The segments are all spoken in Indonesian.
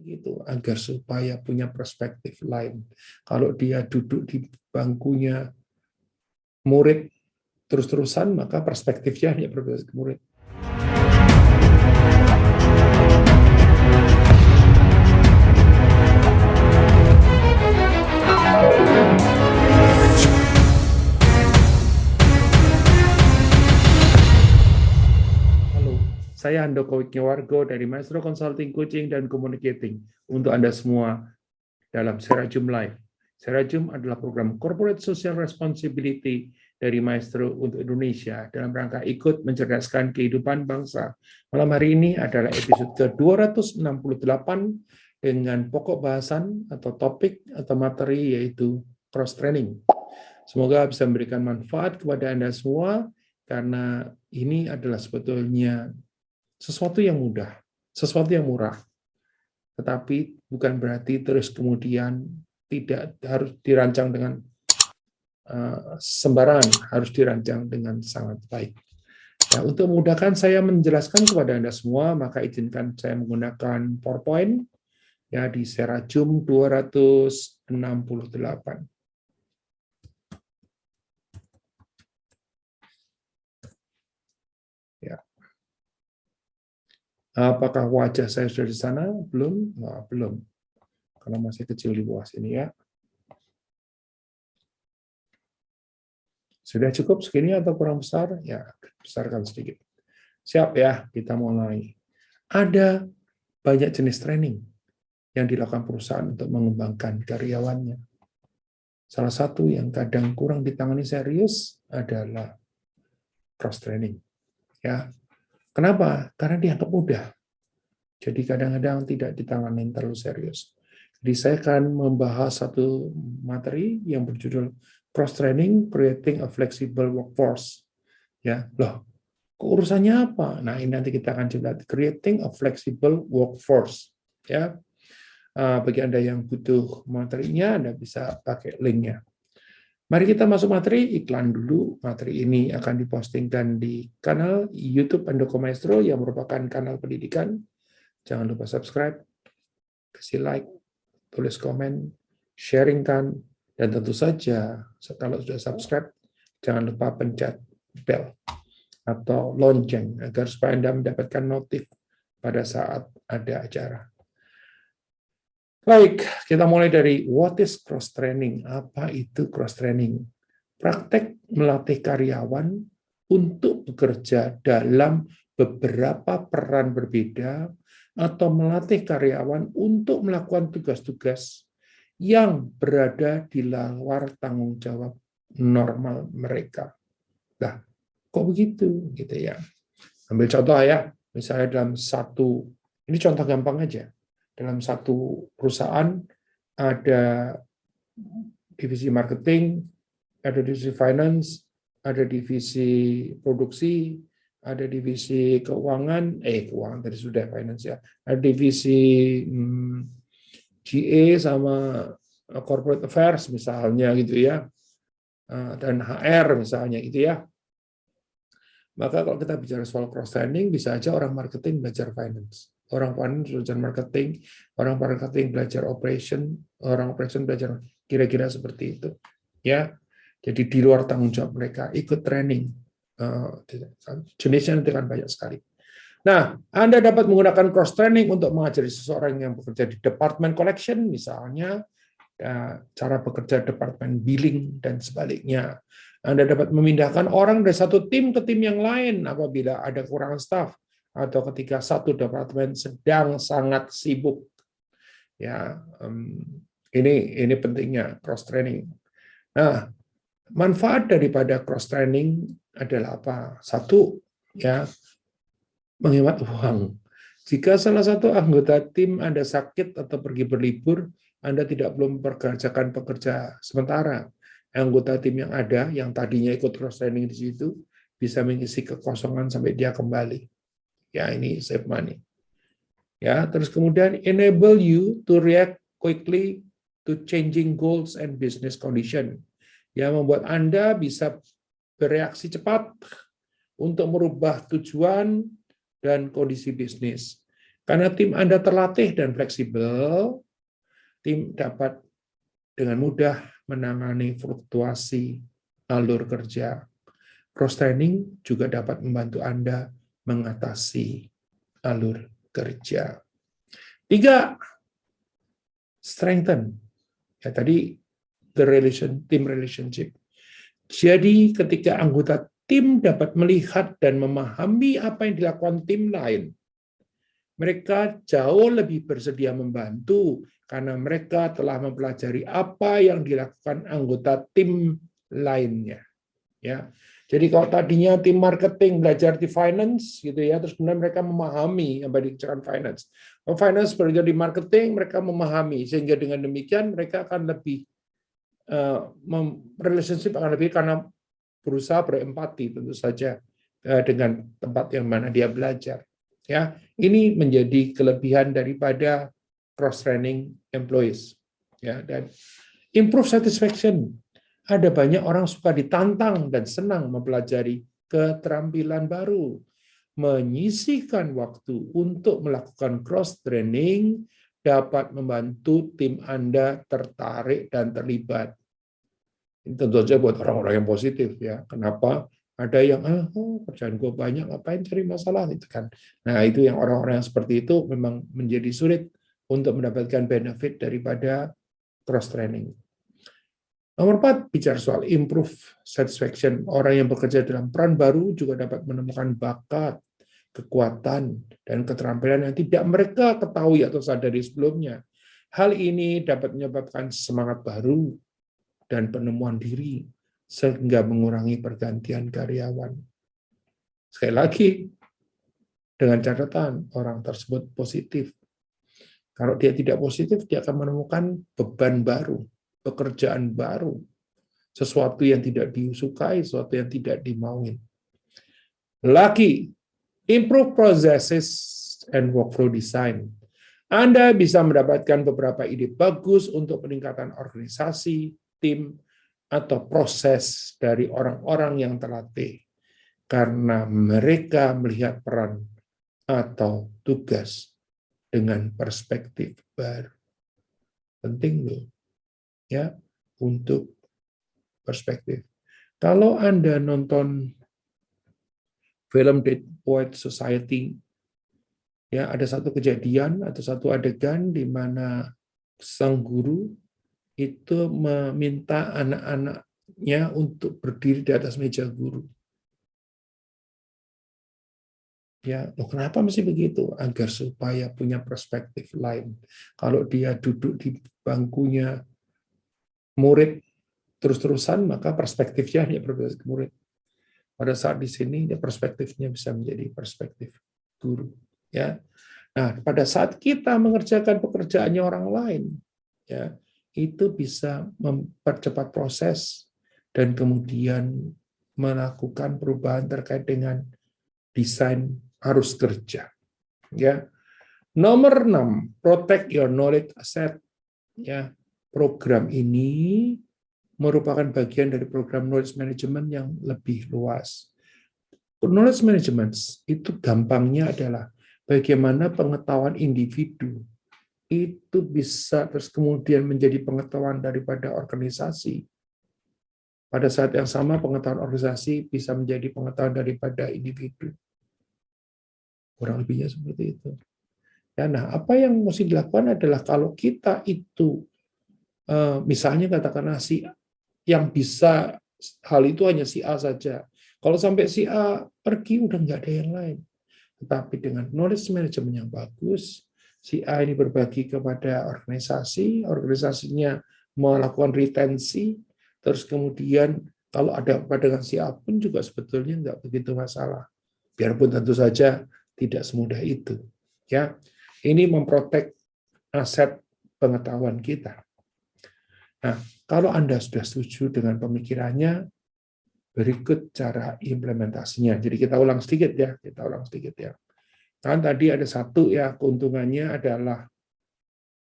gitu agar supaya punya perspektif lain. Kalau dia duduk di bangkunya murid terus-terusan, maka perspektifnya hanya berbeda ke murid. Halo, saya Handoko Wisnuwargo dari Maestro Consulting, Coaching, dan Communicating untuk Anda semua dalam Serajum Live. Serajum adalah program Corporate Social Responsibility dari Maestro untuk Indonesia dalam rangka ikut mencerdaskan kehidupan bangsa. Malam hari ini adalah episode ke-268 dengan pokok bahasan atau topik atau materi yaitu cross-training. Semoga bisa memberikan manfaat kepada Anda semua karena ini adalah sebetulnya sesuatu yang mudah, sesuatu yang murah. Tetapi bukan berarti terus kemudian tidak harus dirancang dengan sembarangan, harus dirancang dengan sangat baik. Ya, untuk memudahkan saya menjelaskan kepada Anda semua, maka izinkan saya menggunakan PowerPoint ya di Serajum 268. Ya. Apakah wajah saya sudah di sana? Belum? Nah, belum. Karena masih kecil di bawah sini ya. Sudah cukup segini atau kurang besar? Ya, besarkan sedikit. Siap ya, kita mulai. Ada banyak jenis training yang dilakukan perusahaan untuk mengembangkan karyawannya. Salah satu yang kadang kurang ditangani serius adalah cross training. Ya, kenapa? Karena dianggap mudah. Jadi kadang-kadang tidak ditangani terlalu serius. Jadi saya akan membahas satu materi yang berjudul Cross Training Creating a Flexible Workforce. Ya, loh, urusannya apa? Nah, ini nanti kita akan coba Creating a Flexible Workforce. Ya, bagi Anda yang butuh materinya, Anda bisa pakai linknya. Mari kita masuk materi, iklan dulu. Materi ini akan dipostingkan di kanal YouTube Handoko Maestro yang merupakan kanal pendidikan. Jangan lupa subscribe, kasih like, tulis komen, sharingkan, dan tentu saja kalau sudah subscribe, jangan lupa pencet bell atau lonceng agar supaya Anda mendapatkan notif pada saat ada acara. Baik, kita mulai dari what is cross training? Apa itu cross training? Praktek melatih karyawan untuk bekerja dalam beberapa peran berbeda atau melatih karyawan untuk melakukan tugas-tugas yang berada di luar tanggung jawab normal mereka. Nah, kok begitu gitu ya? Ambil contoh ya, misalnya dalam satu, ini contoh gampang aja. Dalam satu perusahaan ada divisi marketing, ada divisi finance, ada divisi produksi, ada divisi keuangan tadi sudah finance ya, ada divisi GA sama corporate affairs misalnya gitu ya, dan HR misalnya gitu ya. Maka kalau kita bicara soal cross training, bisa aja orang marketing belajar finance, orang finance belajar marketing, orang marketing belajar operation, orang operation belajar kira-kira seperti itu. Ya, jadi di luar tanggung jawab mereka ikut training. Jenisnya nanti kan banyak sekali. Nah, Anda dapat menggunakan cross training untuk mengajari seseorang yang bekerja di departemen collection, misalnya cara bekerja departemen billing dan sebaliknya. Anda dapat memindahkan orang dari satu tim ke tim yang lain apabila ada kekurangan staf atau ketika satu departemen sedang sangat sibuk. Ya, ini pentingnya cross training. Nah, manfaat daripada cross training adalah apa? Satu, ya, menghemat uang. Jika salah satu anggota tim Anda sakit atau pergi berlibur, Anda tidak perlu mempekerjakan pekerja sementara. Anggota tim yang ada, yang tadinya ikut cross training di situ, bisa mengisi kekosongan sampai dia kembali. Ya, ini save money. Ya, terus kemudian enable you to react quickly to changing goals and business condition. Ya, membuat Anda bisa bereaksi cepat untuk merubah tujuan dan kondisi bisnis. Karena tim Anda terlatih dan fleksibel, tim dapat dengan mudah menangani fluktuasi alur kerja. Cross-training juga dapat membantu Anda mengatasi alur kerja. 3, strengthen. Ya, tadi team relationship. Jadi ketika anggota tim dapat melihat dan memahami apa yang dilakukan tim lain, mereka jauh lebih bersedia membantu karena mereka telah mempelajari apa yang dilakukan anggota tim lainnya. Ya, jadi kalau tadinya tim marketing belajar di finance, gitu ya, terus kemudian mereka memahami apa yang dikerjakan finance. Kalau finance belajar di marketing, mereka memahami, sehingga dengan demikian mereka akan lebih relationship akan lebih karena berusaha berempati tentu saja dengan tempat yang mana dia belajar. Ya, ini menjadi kelebihan daripada cross training employees. Ya, dan improve satisfaction. Ada banyak orang suka ditantang dan senang mempelajari keterampilan baru. Menyisihkan waktu untuk melakukan cross training dapat membantu tim Anda tertarik dan terlibat. Ini tentu saja buat orang-orang yang positif ya. Kenapa? Ada yang kerjaan gue banyak, ngapain cari masalah gitu kan. Nah, itu yang orang-orang yang seperti itu memang menjadi sulit untuk mendapatkan benefit daripada cross training. Nomor 4, bicara soal improve satisfaction. Orang yang bekerja dalam peran baru juga dapat menemukan bakat, kekuatan, dan keterampilan yang tidak mereka ketahui atau sadari sebelumnya. Hal ini dapat menyebabkan semangat baru dan penemuan diri, sehingga mengurangi pergantian karyawan. Sekali lagi, dengan catatan orang tersebut positif. Kalau dia tidak positif, dia akan menemukan beban baru, pekerjaan baru, sesuatu yang tidak disukai, sesuatu yang tidak dimauin. Lagi, improve processes and workflow design. Anda bisa mendapatkan beberapa ide bagus untuk peningkatan organisasi, tim, atau proses dari orang-orang yang terlatih karena mereka melihat peran atau tugas dengan perspektif baru. Penting loh ya untuk perspektif. Kalau Anda nonton film Dead Poets Society, ya ada satu kejadian atau satu adegan di mana sang guru itu meminta anak-anaknya untuk berdiri di atas meja guru. Ya, kenapa mesti begitu? Agar supaya punya perspektif lain. Kalau dia duduk di bangkunya murid terus-terusan, maka perspektifnya hanya berbeda ke murid. Pada saat di sini, ya perspektifnya bisa menjadi perspektif guru. Ya, nah pada saat kita mengerjakan pekerjaannya orang lain, ya itu bisa mempercepat proses dan kemudian melakukan perubahan terkait dengan desain arus kerja. Ya. Nomor 6, protect your knowledge asset. Ya, program ini merupakan bagian dari program knowledge management yang lebih luas. Knowledge management itu gampangnya adalah bagaimana pengetahuan individu itu bisa terus kemudian menjadi pengetahuan daripada organisasi. Pada saat yang sama pengetahuan organisasi bisa menjadi pengetahuan daripada individu. Kurang lebihnya seperti itu. Ya, nah, apa yang mesti dilakukan adalah kalau kita itu, misalnya katakanlah si yang bisa hal itu hanya si A saja. Kalau sampai si A pergi, udah nggak ada yang lain. Tetapi dengan knowledge management yang bagus, si A ini berbagi kepada organisasi, organisasinya melakukan retensi, terus kemudian kalau ada apa dengan si A pun juga sebetulnya nggak begitu masalah. Biarpun tentu saja tidak semudah itu. Ya, ini memprotek aset pengetahuan kita. Nah, kalau Anda sudah setuju dengan pemikirannya, berikut cara implementasinya. Jadi kita ulang sedikit ya, Kan tadi ada satu ya, keuntungannya adalah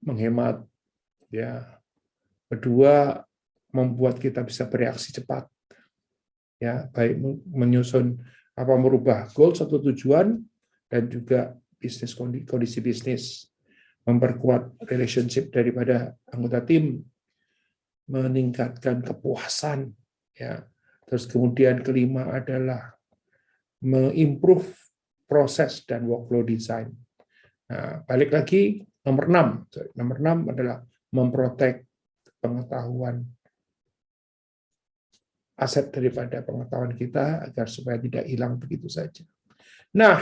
menghemat ya. Kedua, membuat kita bisa bereaksi cepat. Ya, baik menyusun apa merubah goal atau tujuan dan juga bisnis kondisi bisnis, memperkuat relationship daripada anggota tim, meningkatkan kepuasan, ya. Terus kemudian kelima adalah mengimprove proses dan workflow design. Nah, balik lagi nomor 6. Nomor 6 adalah memprotek pengetahuan, aset daripada pengetahuan kita agar supaya tidak hilang begitu saja. Nah,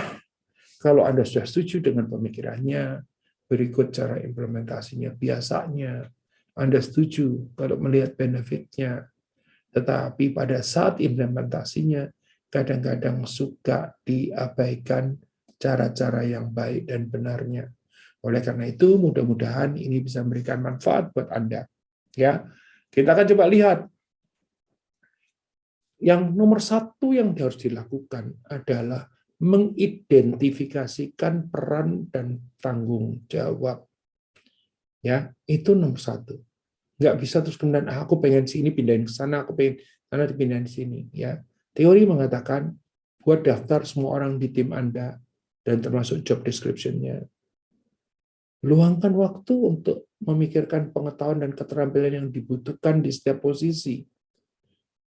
kalau Anda sudah setuju dengan pemikirannya, berikut cara implementasinya. Biasanya Anda setuju kalau melihat benefitnya, tetapi pada saat implementasinya kadang-kadang suka diabaikan cara-cara yang baik dan benarnya. Oleh karena itu, mudah-mudahan ini bisa memberikan manfaat buat Anda. Ya, kita akan coba lihat. Yang nomor satu yang harus dilakukan adalah mengidentifikasikan peran dan tanggung jawab. Ya, itu nomor satu. Nggak bisa terus kemudian aku pengen sini pindahin ke sana, aku pengen sana dipindahin sini. Ya, teori mengatakan buat daftar semua orang di tim Anda dan termasuk job description-nya. Luangkan waktu untuk memikirkan pengetahuan dan keterampilan yang dibutuhkan di setiap posisi.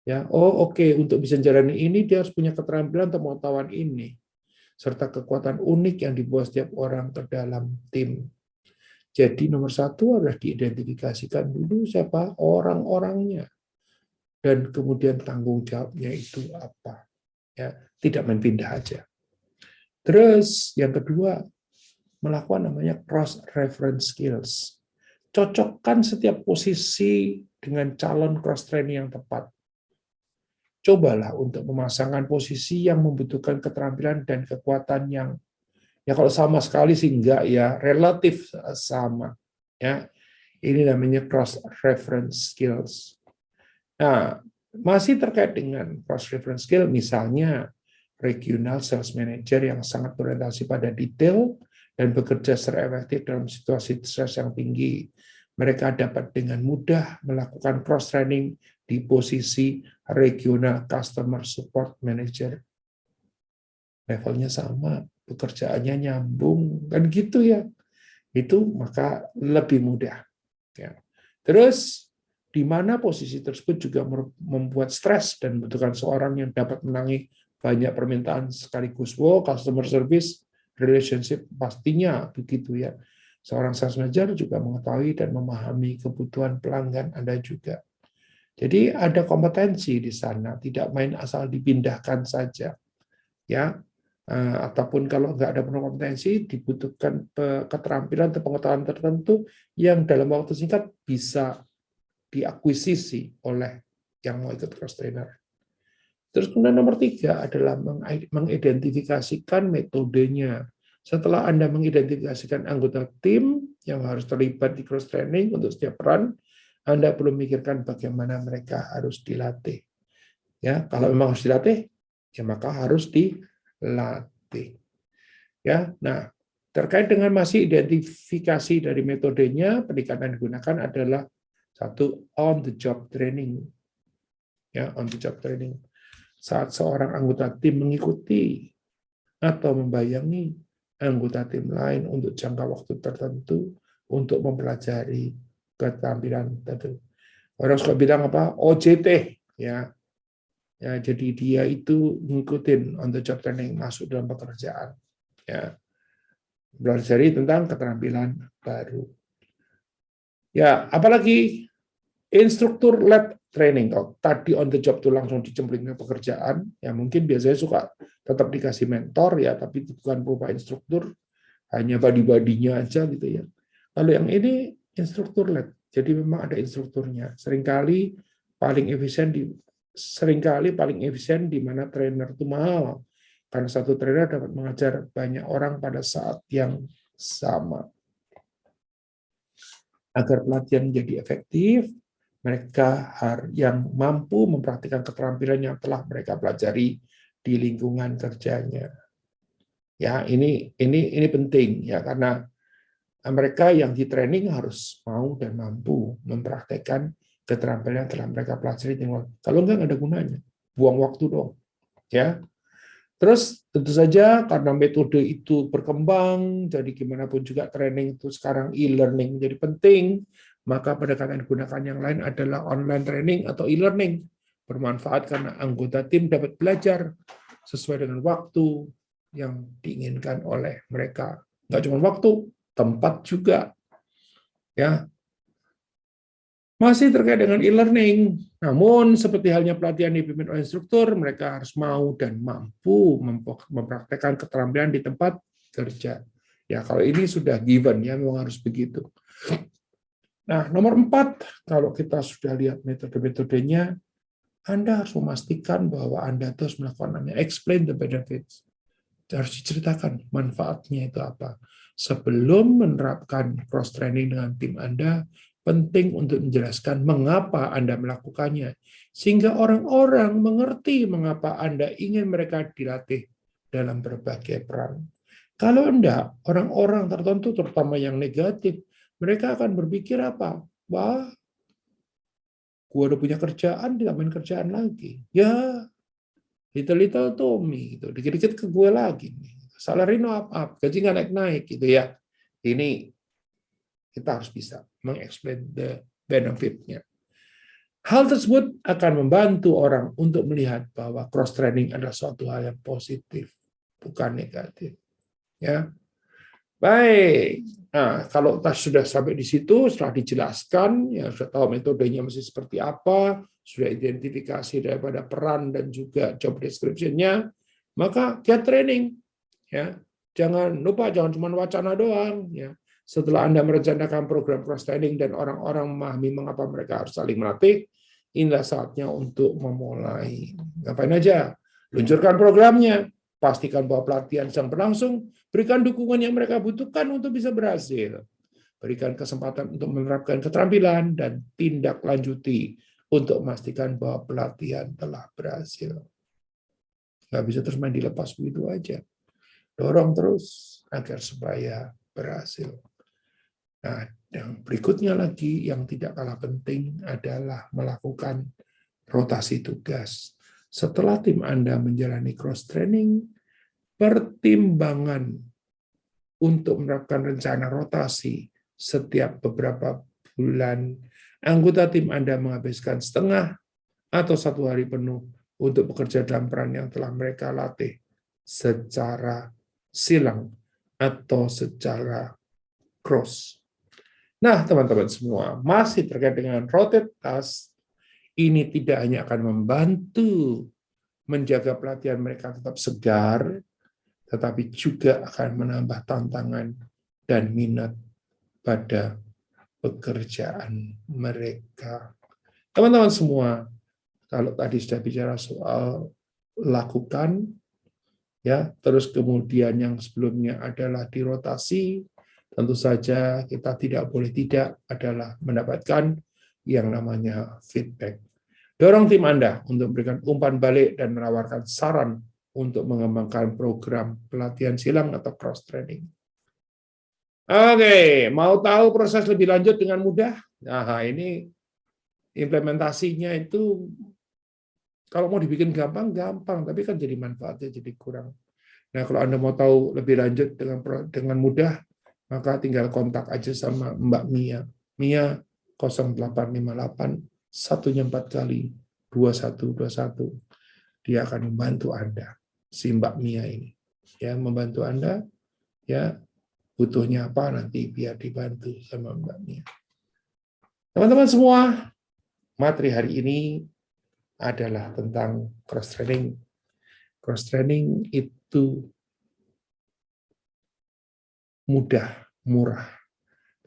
Ya, oke, untuk bisa jalani ini dia harus punya keterampilan atau pengetahuan ini, serta kekuatan unik yang dibawa setiap orang ke dalam tim. Jadi nomor satu adalah diidentifikasikan dulu siapa orang-orangnya dan kemudian tanggung jawabnya itu apa. Ya, tidak main pindah aja. Terus yang kedua, melakukan namanya cross reference skills. Cocokkan setiap posisi dengan calon cross training yang tepat. Cobalah untuk memasangkan posisi yang membutuhkan keterampilan dan kekuatan yang ya kalau sama sekali sih enggak ya, relatif sama. Ya, ini namanya cross reference skills. Nah, masih terkait dengan cross reference skill, misalnya regional sales manager yang sangat berorientasi pada detail dan bekerja secara efektif dalam situasi stres yang tinggi. Mereka dapat dengan mudah melakukan cross training di posisi regional customer support manager. Levelnya sama, pekerjaannya nyambung, kan gitu ya. Itu maka lebih mudah. Ya. Terus di mana posisi tersebut juga membuat stres dan membutuhkan seorang yang dapat menangani banyak permintaan sekaligus. Wow, customer service relationship pastinya begitu ya. Seorang sales manager juga mengetahui dan memahami kebutuhan pelanggan Anda juga. Jadi ada kompetensi di sana, tidak main asal dipindahkan saja. Ya, ataupun kalau nggak ada kompetensi, dibutuhkan keterampilan atau pengetahuan tertentu yang dalam waktu singkat bisa diakuisisi oleh yang mau ikut cross trainer. Terus kemudian nomor 3 adalah mengidentifikasikan metodenya. Setelah Anda mengidentifikasikan anggota tim yang harus terlibat di cross training untuk setiap peran, Anda perlu memikirkan bagaimana mereka harus dilatih. Ya, kalau memang harus dilatih, ya maka harus dilatih. Ya, nah terkait dengan masih identifikasi dari metodenya, pendekatan yang digunakan adalah satu on the job training. Ya, on the job training. Saat seorang anggota tim mengikuti atau membayangi anggota tim lain untuk jangka waktu tertentu untuk mempelajari keterampilan tertentu. Orang suka bilang apa? OJT, ya. Ya, jadi dia itu ngikutin on the job training masuk dalam pekerjaan. Ya. Belajar tentang keterampilan baru. Ya, apalagi instruktur lab training. Kalau tadi on the job tuh langsung dicemplungin ke pekerjaan, ya mungkin biasanya suka tetap dikasih mentor ya, tapi bukan berupa instruktur, hanya body-bodinya aja gitu ya. Kalau yang ini instruktur lab, jadi memang ada instrukturnya. Seringkali paling efisien di mana trainer itu mahal, karena satu trainer dapat mengajar banyak orang pada saat yang sama. Agar pelatihan menjadi efektif, mereka yang mampu mempraktikkan keterampilan yang telah mereka pelajari di lingkungan kerjanya. Ya, ini penting ya, karena mereka yang di training harus mau dan mampu mempraktikkan keterampilan yang telah mereka pelajari. Kalau enggak ada gunanya, buang waktu dong. Ya. Terus tentu saja karena metode itu berkembang, jadi gimana pun juga training itu sekarang e-learning menjadi penting, maka pendekatan digunakan yang lain adalah online training atau e-learning. Bermanfaat karena anggota tim dapat belajar sesuai dengan waktu yang diinginkan oleh mereka. Nggak cuma waktu, tempat juga. Ya, masih terkait dengan e-learning. Namun, seperti halnya pelatihan dipimpin oleh instruktur, mereka harus mau dan mampu mempraktekkan keterampilan di tempat kerja. Ya, kalau ini sudah given, ya memang harus begitu. Nah, nomor 4, kalau kita sudah lihat metode-metodenya, Anda harus memastikan bahwa Anda terus melakukan namanya explain the benefits. Harus diceritakan manfaatnya itu apa. Sebelum menerapkan cross-training dengan tim Anda, penting untuk menjelaskan mengapa Anda melakukannya, sehingga orang-orang mengerti mengapa Anda ingin mereka dilatih dalam berbagai peran. Kalau enggak, orang-orang tertentu, terutama yang negatif, mereka akan berpikir apa? Wah, gua udah punya kerjaan, ditambahin kerjaan lagi. Ya, little Tommy, gitu. Dikit-dikit ke gue lagi. Salary no up, gaji nggak naik-naik, gitu ya. Ini kita harus bisa mengexplain the benefit-nya. Hal tersebut akan membantu orang untuk melihat bahwa cross-training adalah suatu hal yang positif, bukan negatif. Ya, baik. Nah, kalau sudah sampai di situ, setelah dijelaskan, ya sudah tahu metodenya mesti seperti apa, sudah identifikasi daripada peran dan juga job description-nya, maka get training. Ya, jangan lupa, jangan cuma wacana doang. Ya, setelah Anda merencanakan program cross training dan orang-orang memahami mengapa mereka harus saling melatih, inilah saatnya untuk memulai. Ngapain aja? Luncurkan programnya, pastikan bahwa pelatihan sedang berlangsung, berikan dukungan yang mereka butuhkan untuk bisa berhasil. Berikan kesempatan untuk menerapkan keterampilan dan tindak lanjuti untuk memastikan bahwa pelatihan telah berhasil. Nggak bisa terus main dilepas begitu aja. Dorong terus agar supaya berhasil. Nah, yang berikutnya lagi yang tidak kalah penting adalah melakukan rotasi tugas. Setelah tim Anda menjalani cross-training, pertimbangan untuk menerapkan rencana rotasi setiap beberapa bulan, anggota tim Anda menghabiskan setengah atau 1 hari penuh untuk bekerja dalam peran yang telah mereka latih secara silang atau secara cross. Nah, teman-teman semua, masih terkait dengan rotate task, ini tidak hanya akan membantu menjaga pelatihan mereka tetap segar, tetapi juga akan menambah tantangan dan minat pada pekerjaan mereka. Teman-teman semua, kalau tadi sudah bicara soal lakukan, ya, terus kemudian yang sebelumnya adalah dirotasi, tentu saja kita tidak boleh tidak adalah mendapatkan yang namanya feedback. Dorong tim Anda untuk memberikan umpan balik dan menawarkan saran untuk mengembangkan program pelatihan silang atau cross training. Oke, mau tahu proses lebih lanjut dengan mudah? Nah, ini implementasinya itu kalau mau dibikin gampang, gampang, tapi kan jadi manfaatnya jadi kurang. Nah, kalau Anda mau tahu lebih lanjut dengan mudah, maka tinggal kontak aja sama Mbak Mia. Mia 0858 satunya 4 kali 2121. Dia akan membantu Anda, si Mbak Mia ini. Ya, membantu Anda, ya, butuhnya apa nanti biar dibantu sama Mbak Mia. Teman-teman semua, materi hari ini adalah tentang cross training. Cross training itu mudah, murah,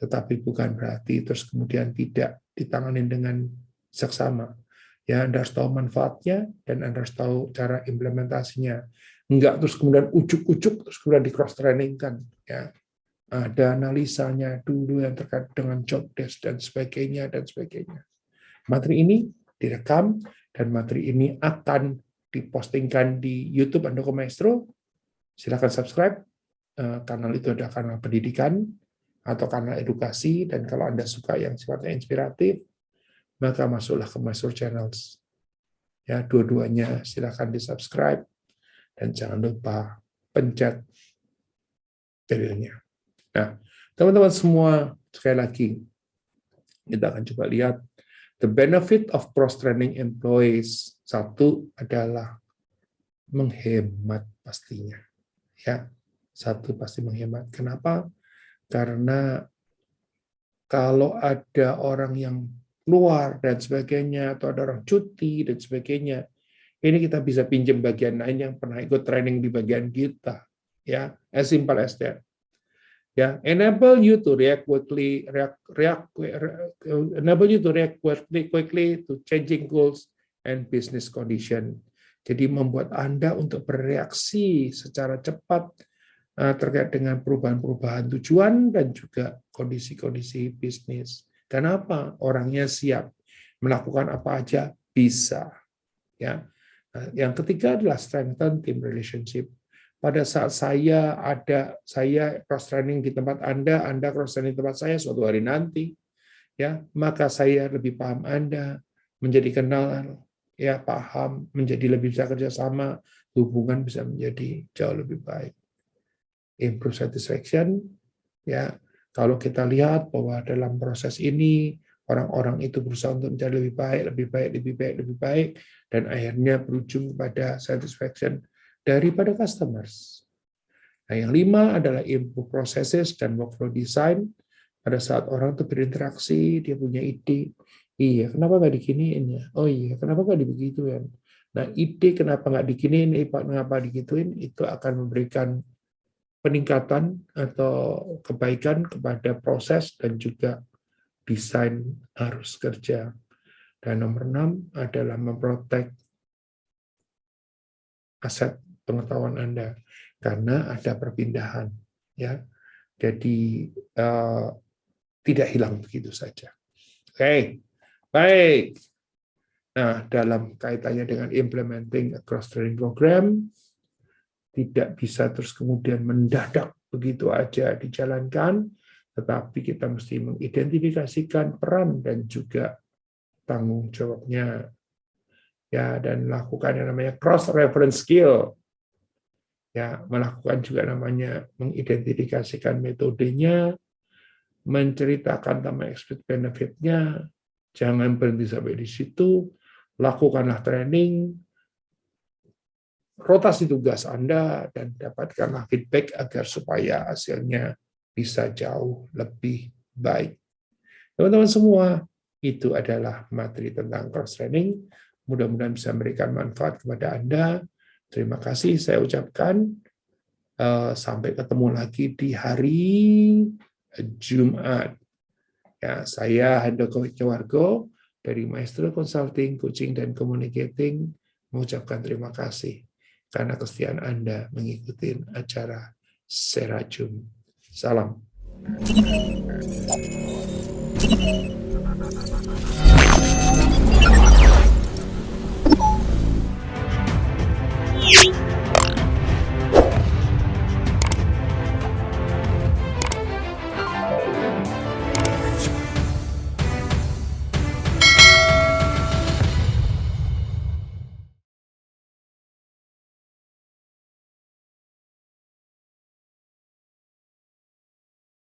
tetapi bukan berarti terus kemudian tidak ditangani dengan seksama. Ya, Anda harus tahu manfaatnya dan Anda harus tahu cara implementasinya. Enggak terus kemudian ujuk-ujuk terus kemudian di cross training kan. Ya, ada analisanya dulu yang terkait dengan job desk dan sebagainya dan sebagainya. Materi ini direkam dan materi ini akan dipostingkan di YouTube Andoko Maestro. Silakan subscribe. Kanal itu ada kanal pendidikan atau kanal edukasi, dan kalau Anda suka yang sifatnya inspiratif, maka masuklah ke Maestro Channels. Ya, dua-duanya silakan di-subscribe dan jangan lupa pencet belnya. Nah, teman-teman semua, sekali lagi, kita akan coba lihat the benefit of cross-training employees. Satu adalah menghemat pastinya. Ya, satu pasti menghemat. Kenapa? Karena kalau ada orang yang keluar dan sebagainya, atau ada orang cuti dan sebagainya, ini kita bisa pinjam bagian lain yang pernah ikut training di bagian kita. Ya, as simple as that. Ya, enable you to react quickly to changing goals and business condition. Jadi membuat Anda untuk bereaksi secara cepat terkait dengan perubahan-perubahan tujuan dan juga kondisi-kondisi bisnis. Kenapa? Orangnya siap melakukan apa aja bisa. Ya. Yang ketiga adalah strengthen team relationship. Pada saat saya cross training di tempat Anda cross training di tempat saya suatu hari nanti, ya, maka saya lebih paham Anda, menjadi kenal, ya, paham, menjadi lebih bisa kerjasama, hubungan bisa menjadi jauh lebih baik. Improve satisfaction, ya. Kalau kita lihat bahwa dalam proses ini orang-orang itu berusaha untuk menjadi lebih baik, dan akhirnya berujung pada satisfaction daripada customers. Nah, yang 5 adalah improve processes dan workflow design. Pada saat orang itu berinteraksi, dia punya ide. Iya, kenapa nggak diginiin ya? Oh iya, kenapa nggak dibegituin? Nah, ide kenapa nggak diginiin, kenapa digituin, itu akan memberikan peningkatan atau kebaikan kepada proses dan juga desain harus kerja. Dan nomor 6 adalah memprotek aset pengetahuan Anda karena ada perpindahan, ya. Jadi tidak hilang begitu saja. Oke, baik. Nah, dalam kaitannya dengan implementing a cross-training program, tidak bisa terus kemudian mendadak begitu aja dijalankan, tetapi kita mesti mengidentifikasikan peran dan juga tanggung jawabnya, ya, dan melakukan yang namanya cross-reference skill. Ya, melakukan juga namanya mengidentifikasikan metodenya, menceritakan tentang expert benefit-nya, jangan berhenti sampai di situ, lakukanlah training, rotasi tugas Anda, dan dapatkanlah feedback agar supaya hasilnya bisa jauh lebih baik. Teman-teman semua, itu adalah materi tentang cross-training. Mudah-mudahan bisa memberikan manfaat kepada Anda. Terima kasih saya ucapkan. Sampai ketemu lagi di hari Jumat. Ya, saya Handoko Wijnawargo dari Maestro Consulting, Coaching, dan Communicating mengucapkan terima kasih karena kesetiaan Anda mengikuti acara Serajum. Salam.